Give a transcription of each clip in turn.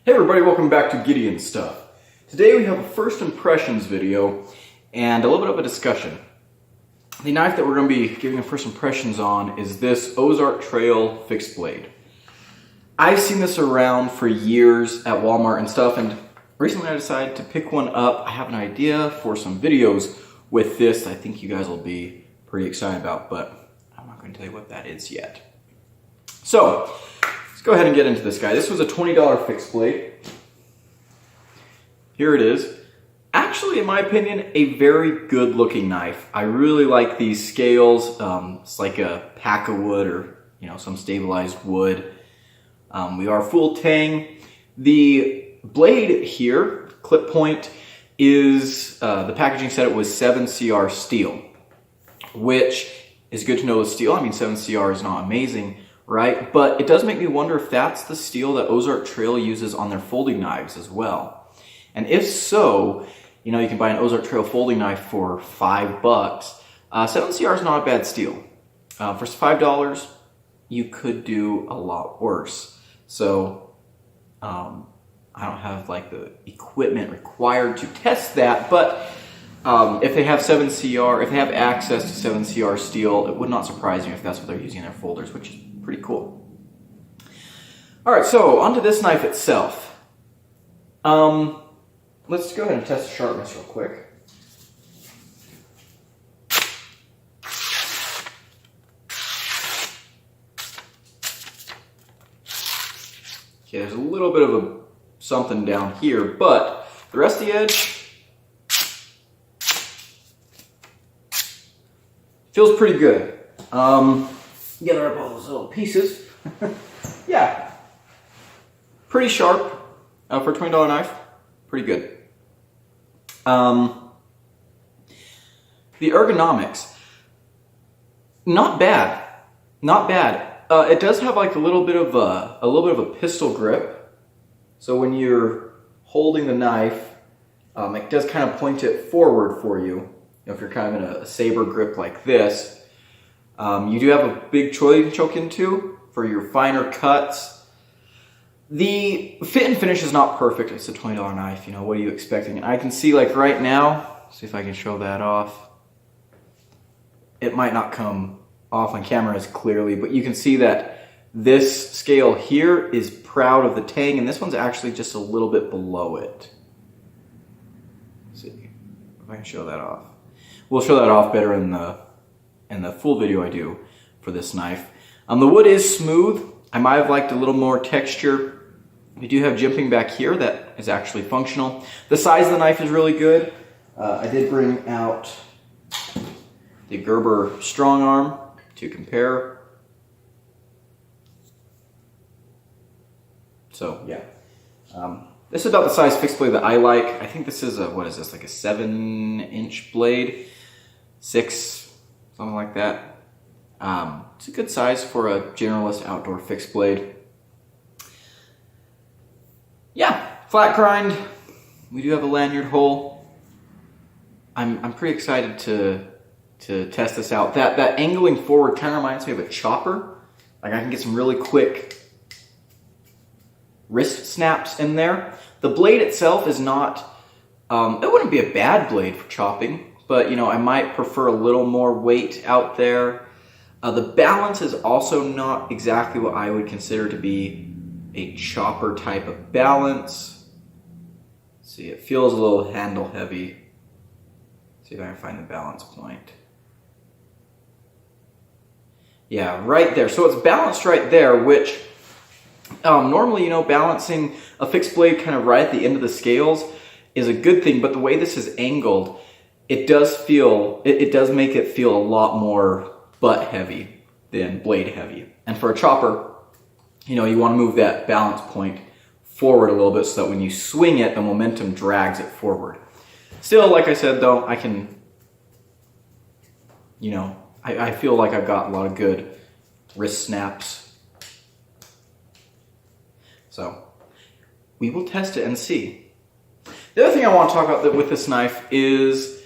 Hey everybody, welcome back to Gideon Stuff. Today we have a first impressions video and a little bit of a discussion. The knife that we're going to be giving a first impressions on is this Ozark Trail fixed blade. I've seen this around for years at Walmart and stuff, and recently I decided to pick one up. I have an idea for some videos with this I think you guys will be pretty excited about, but I'm not going to tell you what that is yet. So, let's go ahead and get into this guy. This was a $20 fixed blade. Here it is. Actually, in my opinion, a very good looking knife. I really like these scales. It's like a pack of wood or some stabilized wood. We are full tang. The blade here, clip point, is the packaging said it was 7CR steel, which is good to know with steel. I mean, 7CR is not amazing, right? But it does make me wonder if that's the steel that Ozark Trail uses on their folding knives as well. And if so, you can buy an Ozark Trail folding knife for $5. 7CR is not a bad steal. For $5, you could do a lot worse. So, I don't have like the equipment required to test that, but if they have 7CR, if they have access to 7CR steel, it would not surprise me if that's what they're using in their folders, which is pretty cool. All right, so onto this knife itself. Let's go ahead and test the sharpness real quick. Okay, there's a little bit of something down here, but the rest of the edge feels pretty good. Gather up all those little pieces. Yeah, pretty sharp for a $20 knife. Pretty good. The ergonomics, not bad, not bad. It does have like a little bit of a pistol grip. So when you're holding the knife, it does kind of point it forward for you. If you're kind of in a saber grip like this, you do have a big choke you can choke into for your finer cuts. The fit and finish is not perfect. It's a $20 knife. What are you expecting? And I can see like right now, see if I can show that off. It might not come off on camera as clearly, but you can see that this scale here is proud of the tang, and this one's actually just a little bit below it. Let's see if I can show that off. We'll show that off better in the full video I do for this knife. The wood is smooth. I might have liked a little more texture. We do have jimping back here that is actually functional. The size of the knife is really good. I did bring out the Gerber Strong Arm to compare. So yeah, this is about the size fixed blade that I like. I think this is what is this, like a 7-inch blade? 6, something like that. It's a good size for a generalist outdoor fixed blade. Yeah, flat grind. We do have a lanyard hole. I'm pretty excited to test this out. That angling forward kind of reminds me of a chopper. Like I can get some really quick wrist snaps in there. The blade itself is not, it wouldn't be a bad blade for chopping, but I might prefer a little more weight out there. The balance is also not exactly what I would consider to be a chopper type of balance. Let's see, it feels a little handle heavy. Let's see if I can find the balance point. Yeah, right there. So it's balanced right there, which normally, balancing a fixed blade kind of right at the end of the scales is a good thing, but the way this is angled, it does make it feel a lot more butt heavy than blade heavy. And for a chopper, you want to move that balance point forward a little bit so that when you swing it, the momentum drags it forward. Still, like I said though, I can, I feel like I've got a lot of good wrist snaps. So, we will test it and see. The other thing I want to talk about with this knife is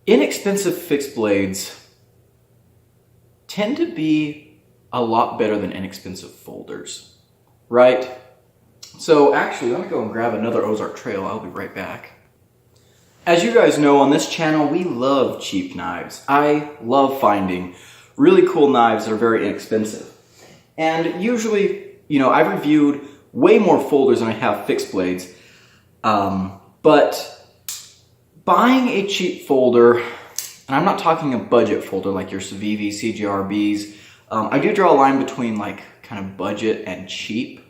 inexpensive fixed blades tend to be a lot better than inexpensive folders, right? So actually, let me go and grab another Ozark Trail. I'll be right back. As you guys know, on this channel, we love cheap knives. I love finding really cool knives that are very inexpensive. And usually, you know, I've reviewed way more folders than I have fixed blades. But buying a cheap folder, and I'm not talking a budget folder like your Civivi, CGRBs. I do draw a line between like kind of budget and cheap.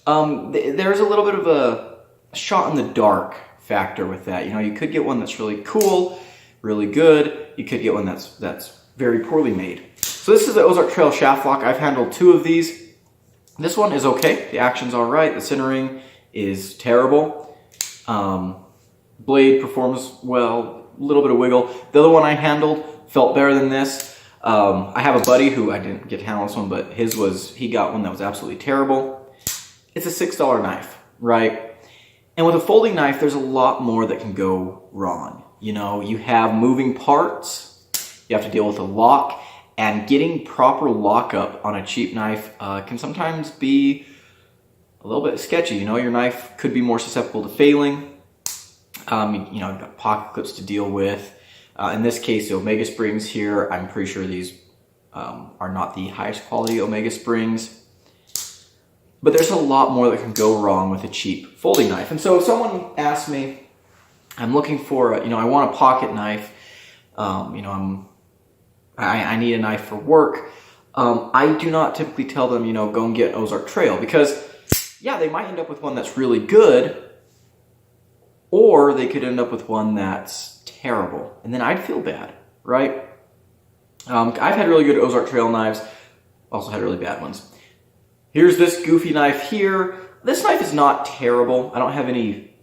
There's a little bit of a shot in the dark factor with that. You know, you could get one that's really cool, really good. You could get one that's very poorly made. So this is the Ozark Trail shaft lock. I've handled 2 of these. This one is okay. The action's all right. The centering is terrible. Blade performs well, a little bit of wiggle. The other one I handled felt better than this. I have a buddy who I didn't get to handle this one, but he got one that was absolutely terrible. It's a $6 knife, right? And with a folding knife, there's a lot more that can go wrong. You know, you have moving parts, you have to deal with a lock, and getting proper lockup on a cheap knife can sometimes be a little bit sketchy. You know, your knife could be more susceptible to failing. You know, you've got pocket clips to deal with. In this case, the Omega springs here, I'm pretty sure these are not the highest quality Omega springs. But there's a lot more that can go wrong with a cheap folding knife. And so if someone asks me, I'm looking for, you know, I want a pocket knife, you know, I need a knife for work, I do not typically tell them, you know, go and get Ozark Trail, because yeah, they might end up with one that's really good, or they could end up with one that's terrible, and then I'd feel bad, right? I've had really good Ozark Trail knives, also had really bad ones. Here's this goofy knife here. This knife is not terrible. I don't have any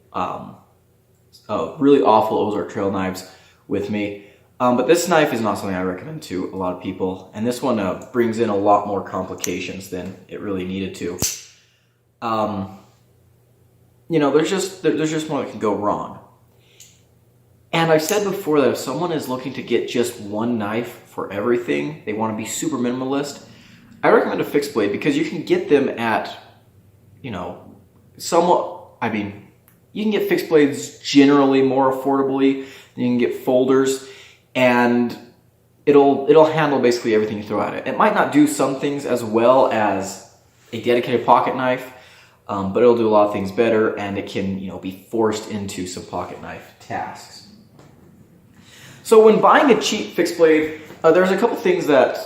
really awful Ozark Trail knives with me. But this knife is not something I recommend to a lot of people. And this one brings in a lot more complications than it really needed to. You know, there's just more that can go wrong. And I've said before that if someone is looking to get just one knife for everything, they want to be super minimalist, I recommend a fixed blade, because you can get them at, you know, somewhat, I mean, you can get fixed blades generally more affordably than you can get folders, and it'll handle basically everything you throw at it. It might not do some things as well as a dedicated pocket knife, but it'll do a lot of things better, and it can, you know, be forced into some pocket knife tasks. So when buying a cheap fixed blade, there's a couple things that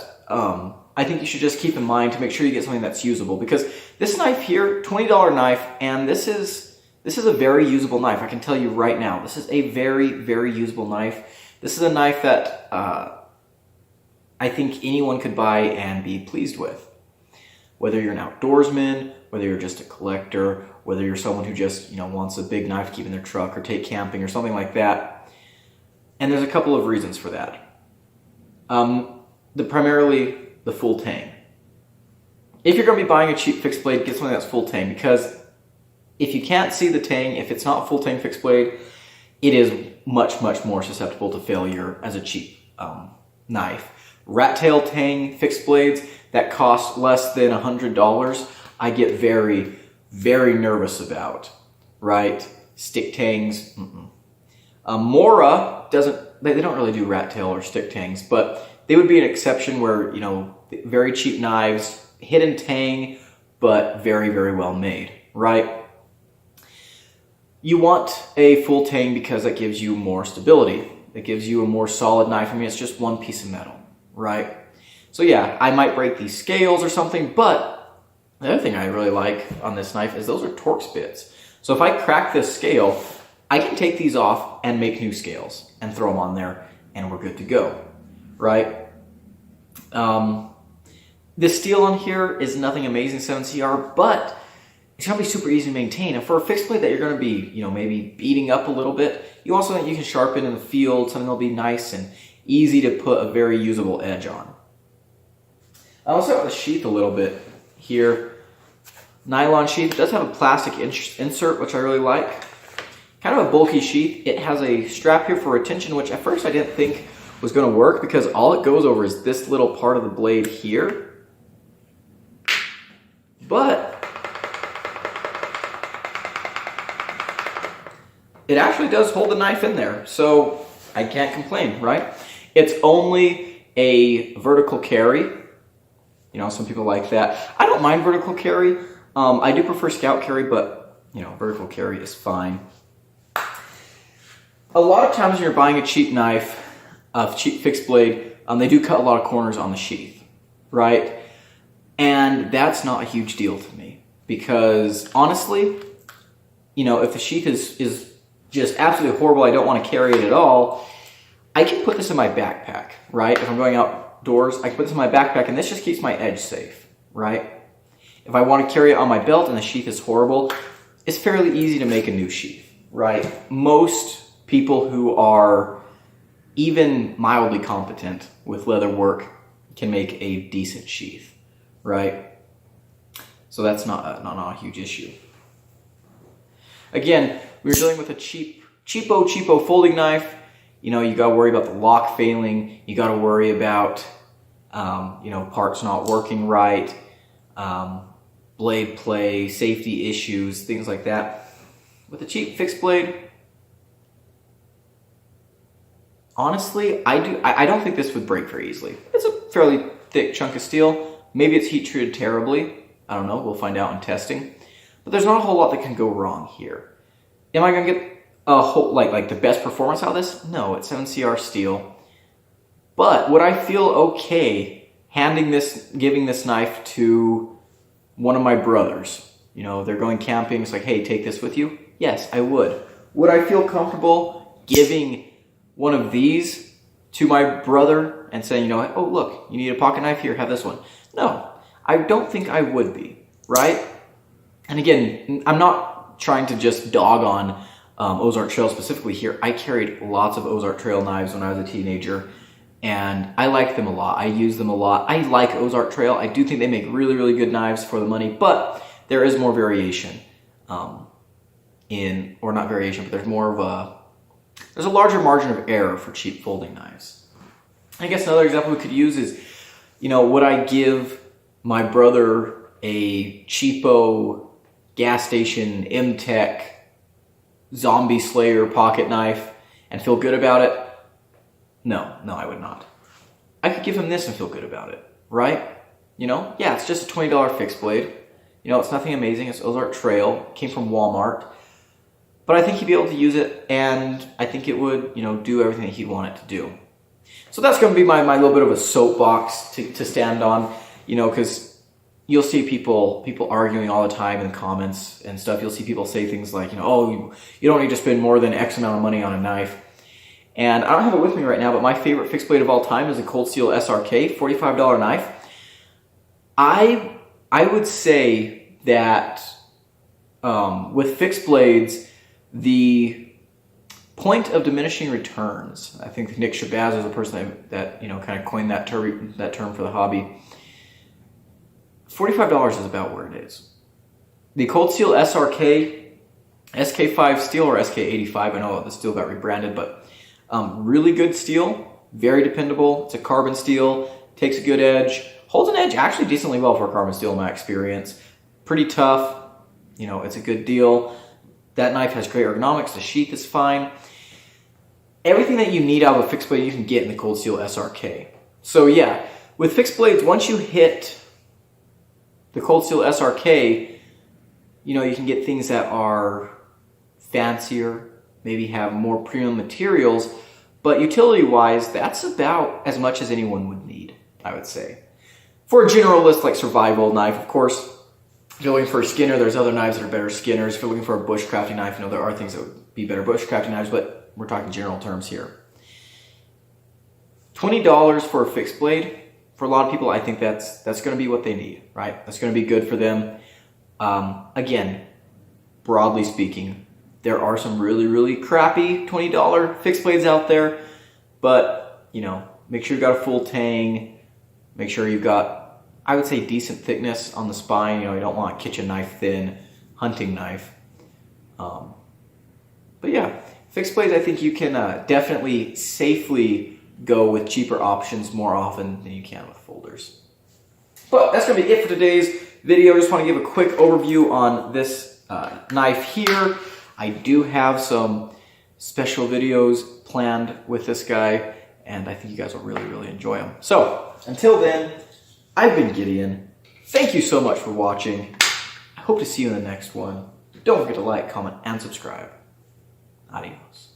I think you should just keep in mind to make sure you get something that's usable, because this knife here, $20 knife, and this is a very usable knife. I can tell you right now, this is a very, very usable knife. This is a knife that I think anyone could buy and be pleased with. Whether you're an outdoorsman, whether you're just a collector, whether you're someone who just, you know, wants a big knife to keep in their truck or take camping or something like that. And there's a couple of reasons for that. Primarily the full tang. If you're going to be buying a cheap fixed blade, get something that's full tang, because if you can't see the tang, if it's not a full tang fixed blade, it is much, much more susceptible to failure as a cheap knife. Rat tail tang fixed blades that cost less than $100, I get very, very nervous about, right? Stick tangs, Mora they don't really do rat tail or stick tangs, but they would be an exception where, you know, very cheap knives, hidden tang, but very, very well made, right? You want a full tang because it gives you more stability. It gives you a more solid knife. I mean, it's just one piece of metal, right? So yeah, I might break these scales or something, but the other thing I really like on this knife is those are Torx bits. So if I crack this scale, I can take these off and make new scales and throw them on there, and we're good to go, right? This steel on here is nothing amazing, 7CR, but it's going to be super easy to maintain. And for a fixed blade that you're going to be, you know, maybe beating up a little bit, you also think you can sharpen in the field, something that'll be nice and easy to put a very usable edge on. I also have the sheath a little bit here. Nylon sheath. It does have a plastic insert, which I really like. Kind of a bulky sheath. It has a strap here for retention, which at first I didn't think was going to work, because all it goes over is this little part of the blade here. But it actually does hold the knife in there, so I can't complain, right? It's only a vertical carry. You know, some people like that. I don't mind vertical carry. I do prefer scout carry, but, you know, vertical carry is fine. A lot of times when you're buying a cheap knife, a cheap fixed blade, they do cut a lot of corners on the sheath, right? And that's not a huge deal to me because honestly, you know, if the sheath is just absolutely horrible, I don't want to carry it at all, I can put this in my backpack, right? If I'm going outdoors, I can put this in my backpack and this just keeps my edge safe, right? If I want to carry it on my belt and the sheath is horrible, it's fairly easy to make a new sheath, right? Most people who are even mildly competent with leather work can make a decent sheath, right? So that's not a huge issue. Again, we're dealing with a cheapo folding knife. You know, you got to worry about the lock failing. You got to worry about, you know, parts not working right, blade play, safety issues, things like that. With a cheap fixed blade, honestly, I don't think this would break very easily. It's a fairly thick chunk of steel. Maybe it's heat treated terribly. I don't know. We'll find out in testing. But there's not a whole lot that can go wrong here. Am I going to get a whole like the best performance out of this? No, it's 7CR steel. But would I feel okay giving this knife to one of my brothers? You know, they're going camping. It's like, hey, take this with you. Yes, I would. Would I feel comfortable giving one of these to my brother and saying, you know, oh, look, you need a pocket knife here, have this one? No, I don't think I would be, right? And again, I'm not trying to just dog on Ozark Trail specifically here. I carried lots of Ozark Trail knives when I was a teenager, and I liked them a lot. I use them a lot. I like Ozark Trail. I do think they make really, really good knives for the money, but there is more variation or not variation, but there's more of there's a larger margin of error for cheap folding knives. I guess another example we could use is, you know, would I give my brother a cheapo gas station M-Tech Zombie Slayer pocket knife and feel good about it? No, I would not. I could give him this and feel good about it, right? You know, yeah, it's just a $20 fixed blade. You know, it's nothing amazing. It's Ozark Trail. It came from Walmart. But I think he'd be able to use it, and I think it would, you know, do everything that he'd want it to do. So that's going to be my little bit of a soapbox to stand on, you know, because you'll see people arguing all the time in the comments and stuff. You'll see people say things like, you know, oh, you don't need to spend more than X amount of money on a knife. And I don't have it with me right now, but my favorite fixed blade of all time is a Cold Steel SRK, $45 knife. I would say that with fixed blades, the point of diminishing returns, I think Nick Shabazz is the person that you know, kind of coined that term for the hobby. $45 is about where it is. The Cold Steel SRK, SK5 steel or SK85, I know the steel got rebranded, but really good steel, very dependable. It's a carbon steel, takes a good edge, holds an edge actually decently well for a carbon steel in my experience. Pretty tough, you know, it's a good deal. That knife has great ergonomics, the sheath is fine. Everything that you need out of a fixed blade you can get in the Cold Steel SRK. So yeah, with fixed blades, once you hit the Cold Steel SRK, you know, you can get things that are fancier, maybe have more premium materials, but utility-wise, that's about as much as anyone would need, I would say. For a generalist like survival knife, of course, if you're looking for a skinner, there's other knives that are better skinners. If you're looking for a bushcrafting knife, you know, there are things that would be better bushcrafting knives, but we're talking general terms here. $20 for a fixed blade, for a lot of people, I think that's going to be what they need, right? That's going to be good for them. Again, broadly speaking, there are some really, really crappy $20 fixed blades out there, but, you know, make sure you've got a full tang, make sure you've got, I would say, decent thickness on the spine. You know, you don't want kitchen knife thin hunting knife. But yeah, fixed blades, I think you can definitely safely go with cheaper options more often than you can with folders. But that's going to be it for today's video. I just want to give a quick overview on this knife here. I do have some special videos planned with this guy, and I think you guys will really, really enjoy them. So, until then, I've been Gideon. Thank you so much for watching. I hope to see you in the next one. Don't forget to like, comment, and subscribe. Adios.